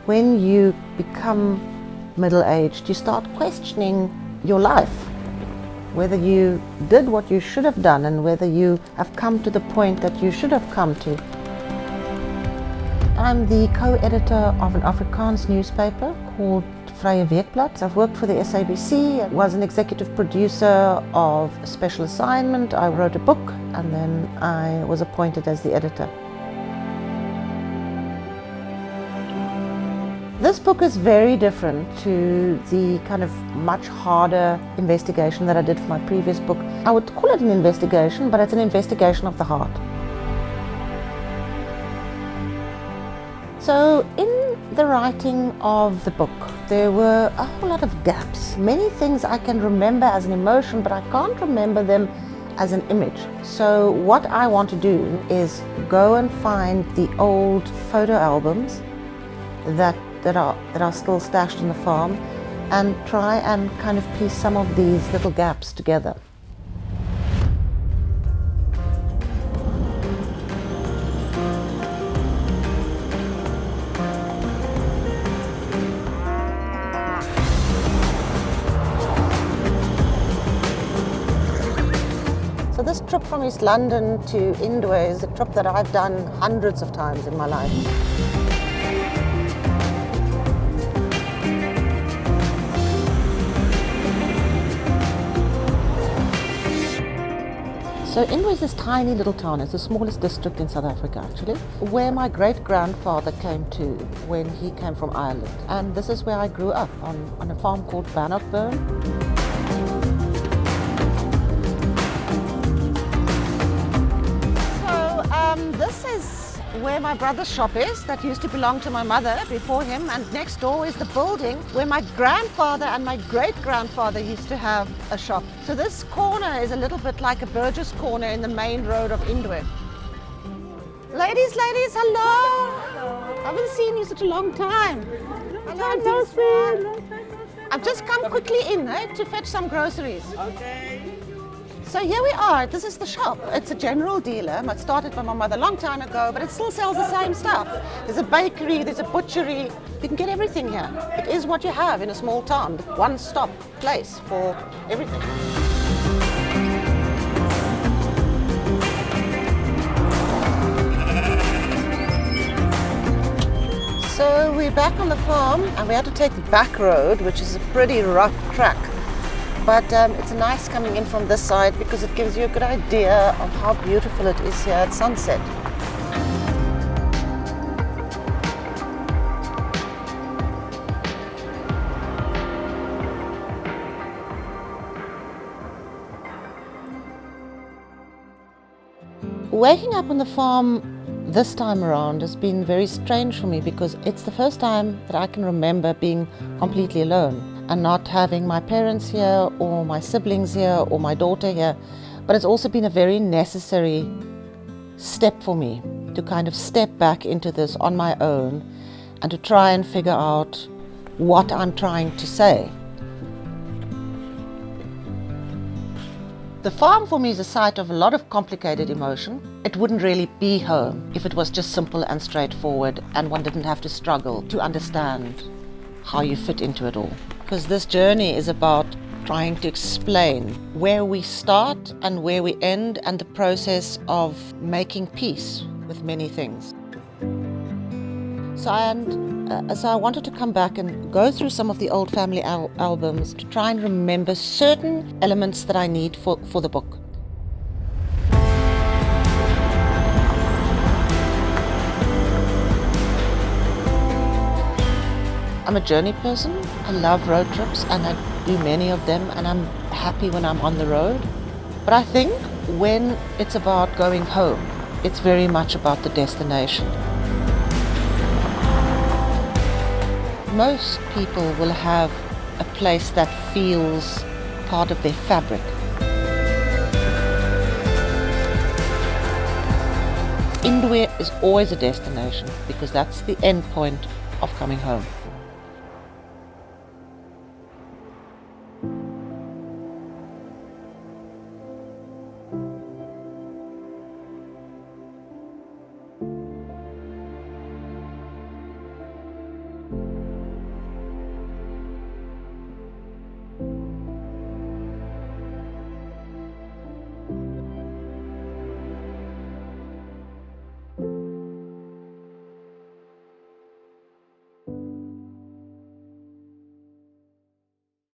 When you become middle-aged, you start questioning your life, whether you did what you should have done and whether you have come to the point that you should have come to. I'm the co-editor of an Afrikaans newspaper called Vrye Weekblad. I've worked for the SABC, was an executive producer of Special Assignment. I wrote a book and then I was appointed as the editor. This book is very different to the kind of much harder investigation that I did for my previous book. I would call it an investigation, but it's an investigation of the heart. So in the writing of the book, there were a whole lot of gaps. Many things I can remember as an emotion, but I can't remember them as an image. So what I want to do is go and find the old photo albums that are still stashed in the farm and try and kind of piece some of these little gaps together. So this trip from East London to Indwe is a trip that I've done hundreds of times in my life. So Indwe is this tiny little town. It's the smallest district in South Africa, actually, where my great-grandfather came to when he came from Ireland. And this is where I grew up, on a farm called Bannockburn. So this is where my brother's shop is, that used to belong to my mother before him, and next door is the building where my grandfather and my great-grandfather used to have a shop. So this corner is a little bit like a Burgess corner in the main road of Indwe. Ladies, hello! Hello. I haven't seen you such a long time. Hello, I've just come quickly in to fetch some groceries. Okay. So here we are, this is the shop. It's a general dealer. It started by my mother a long time ago, but it still sells the same stuff. There's a bakery, there's a butchery. You can get everything here. It is what you have in a small town, one-stop place for everything. So we're back on the farm and we had to take the back road, which is a pretty rough track. But it's nice coming in from this side because it gives you a good idea of how beautiful it is here at sunset. Waking up on the farm this time around has been very strange for me because it's the first time that I can remember being completely alone and not having my parents here or my siblings here or my daughter here. But it's also been a very necessary step for me to kind of step back into this on my own and to try and figure out what I'm trying to say. The farm for me is a site of a lot of complicated emotion. It wouldn't really be home if it was just simple and straightforward and one didn't have to struggle to understand how you fit into it all. Because this journey is about trying to explain where we start and where we end and the process of making peace with many things. So I wanted to come back and go through some of the old family albums to try and remember certain elements that I need for the book. I'm a journey person. I love road trips and I do many of them and I'm happy when I'm on the road. But I think when it's about going home, it's very much about the destination. Most people will have a place that feels part of their fabric. Indwe is always a destination because that's the end point of coming home.